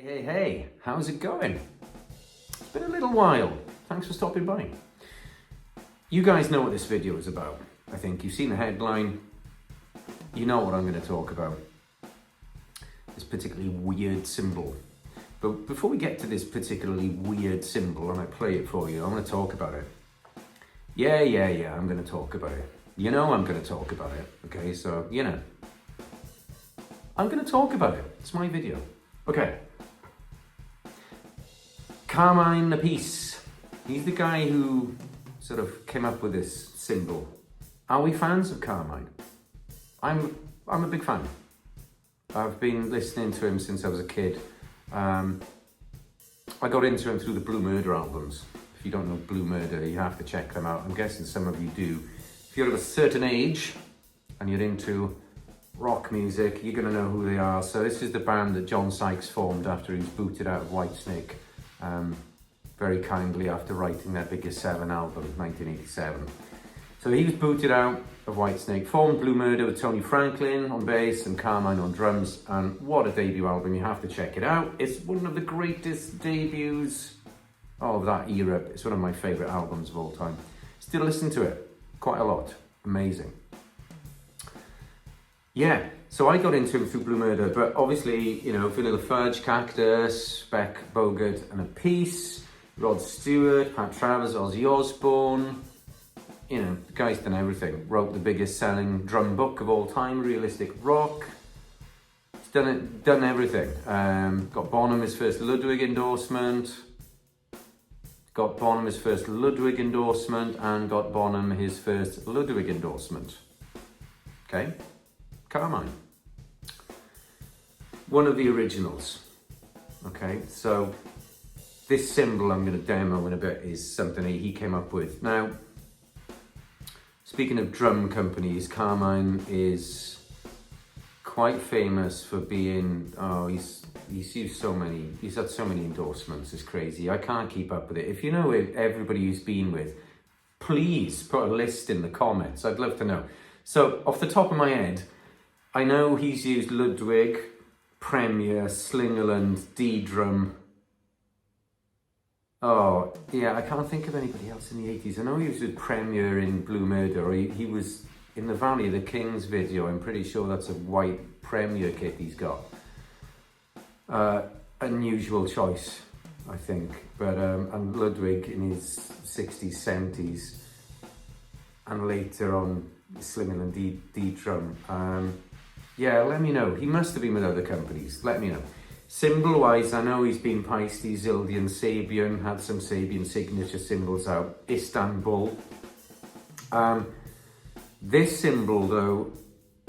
Hey, how's it going? It's been a little while. Thanks for stopping by. You guys know what this video is about. I think you've seen the headline. You know what I'm going to talk about. This particularly weird cymbal. But before we get to this particularly weird cymbal and I play it for you, I'm going to talk about it. Yeah, I'm going to talk about it. You know I'm going to talk about it. Okay, so, you know. I'm going to talk about it. It's my video. Okay. Carmine Appice. He's the guy who sort of came up with this cymbal. Are we fans of Carmine? I'm a big fan. I've been listening to him since I was a kid. I got into him through the Blue Murder albums. If you don't know Blue Murder, you have to check them out. I'm guessing some of you do. If you're of a certain age and you're into rock music, you're going to know who they are. So this is the band that John Sykes formed after he was booted out of Whitesnake, very kindly after writing their biggest selling album, 1987. So he was booted out of Whitesnake, formed Blue Murder with Tony Franklin on bass and Carmine on drums, and what a debut album. You have to check it out. It's one of the greatest debuts of that era. It's one of my favourite albums of all time. Still listen to it quite a lot. Amazing. Yeah, so I got into him through Blue Murder, but obviously, you know, Vanilla Fudge, Cactus, Beck, Bogart and Appice, Rod Stewart, Pat Travers, Ozzy Osbourne. You know, the guy's done everything. Wrote the biggest selling drum book of all time, Realistic Rock. He's done everything. Got Bonham his first Ludwig endorsement. Got Bonham his first Ludwig endorsement and got Bonham his first Ludwig endorsement. Okay? Carmine. One of the originals. Okay, so this cymbal I'm going to demo in a bit is something he came up with. Now, speaking of drum companies, Carmine is quite famous for being, he's used so many, he's had so many endorsements, it's crazy. I can't keep up with it. If you know everybody he's been with, please put a list in the comments. I'd love to know. So off the top of my head, I know he's used Ludwig, Premier, Slingerland, Ddrum. Oh, yeah, I can't think of anybody else in the 80s. I know he was with Premier in Blue Murder, or he was in the Valley of the Kings video. I'm pretty sure that's a white Premier kit he's got. Unusual choice, I think. But and Ludwig in his 60s, 70s, and later on Slingerland, Ddrum. Yeah, let me know. He must have been with other companies. Let me know. Cymbal-wise, I know he's been Paiste, Zildjian, Sabian, had some Sabian signature cymbals out. Istanbul. This cymbal, though,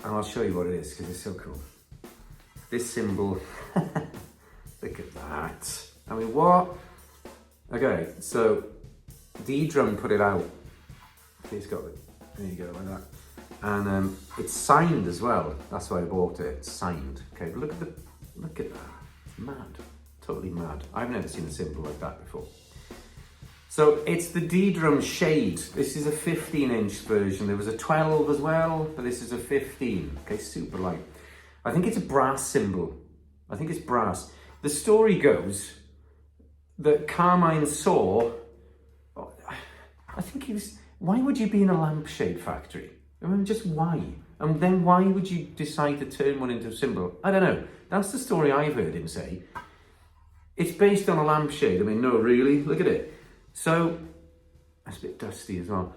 and I'll show you what it is because it's so cool. This cymbal, look at that. I mean, what? Okay, so Ddrum put it out. He's got it. There you go, like that. And it's signed as well. That's why I bought it. It's signed. Okay, but look at that. It's mad. Totally mad. I've never seen a cymbal like that before. So it's the Ddrum Shade. This is a 15-inch version. There was a 12 as well, but this is a 15. Okay, super light. I think it's a brass cymbal. I think it's brass. The story goes that Carmine saw, I think he was, why would you be in a lampshade factory? I mean, just why? And then why would you decide to turn one into a cymbal? I don't know. That's the story I've heard him say. It's based on a lampshade. I mean, no, really? Look at it. So, that's a bit dusty as well.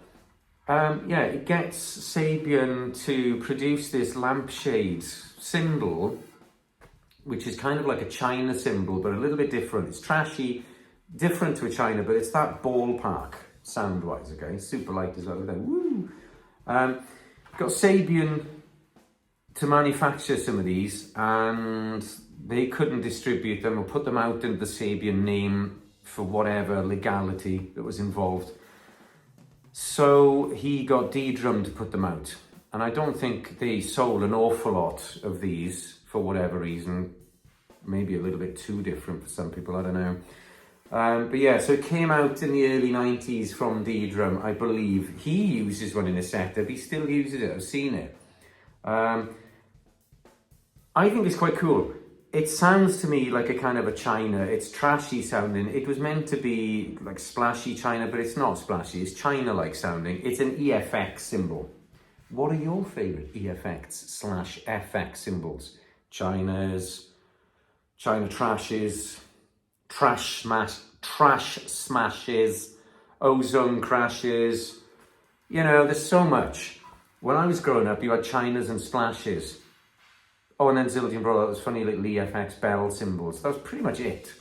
Yeah, it gets Sabian to produce this lampshade cymbal, which is kind of like a China cymbal, but a little bit different. It's trashy, different to a China, but it's that ballpark sound-wise, okay? Super light as well. Look at that. Woo! Got Sabian to manufacture some of these, and they couldn't distribute them or put them out under the Sabian name for whatever legality that was involved. So he got Ddrum to put them out. And I don't think they sold an awful lot of these for whatever reason. Maybe a little bit too different for some people, I don't know. But yeah, so it came out in the early 90s from Ddrum, I believe. He uses one in a setup. He still uses it. I've seen it. I think it's quite cool. it sounds to me like a kind of a china. It's trashy sounding. It was meant to be like splashy china, but it's not splashy. It's china-like sounding. It's an EFX cymbal. What are your favorite EFX/FX cymbals? Chinas, china trashes, trash smashes, ozone crashes. You know, there's so much. When I was growing up, you had chinas and splashes. Oh, and then Zildjian brought out those funny little EFX bell cymbals. That was pretty much it.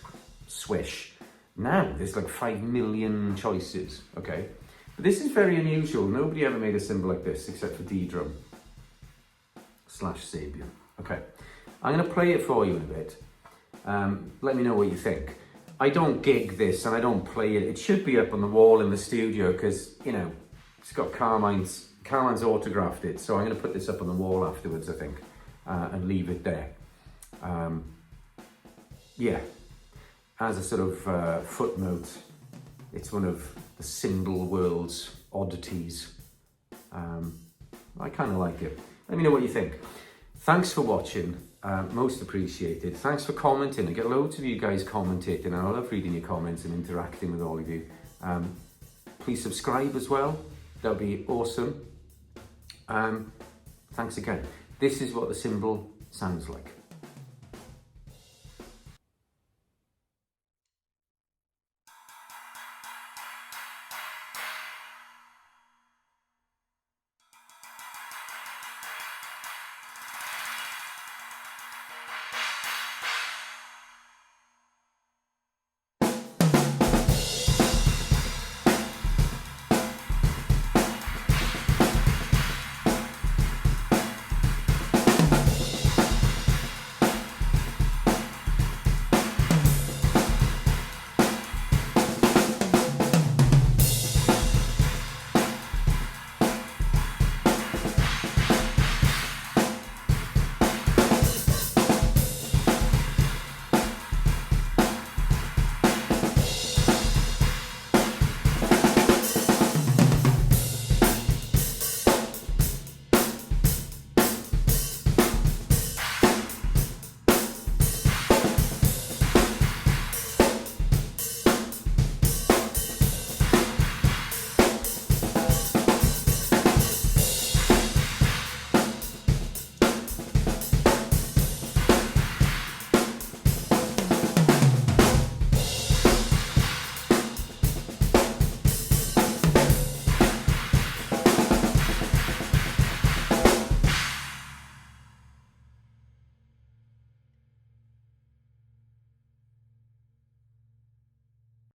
Swish. Now, there's like 5 million choices, okay? But this is very unusual. Nobody ever made a cymbal like this except for Ddrum /Sabian. Okay, I'm going to play it for you in a bit. Let me know what you think. I don't gig this and I don't play it. It should be up on the wall in the studio because, you know, it's got Carmine's autographed it. So I'm going to put this up on the wall afterwards, I think, and leave it there. Yeah, as a sort of footnote, it's one of the cymbal world's oddities. I kind of like it. Let me know what you think. Thanks for watching. Most appreciated. Thanks for commenting. I get loads of you guys commenting and I love reading your comments and interacting with all of you. Please subscribe as well. That would be awesome. Thanks again. This is what the cymbal sounds like.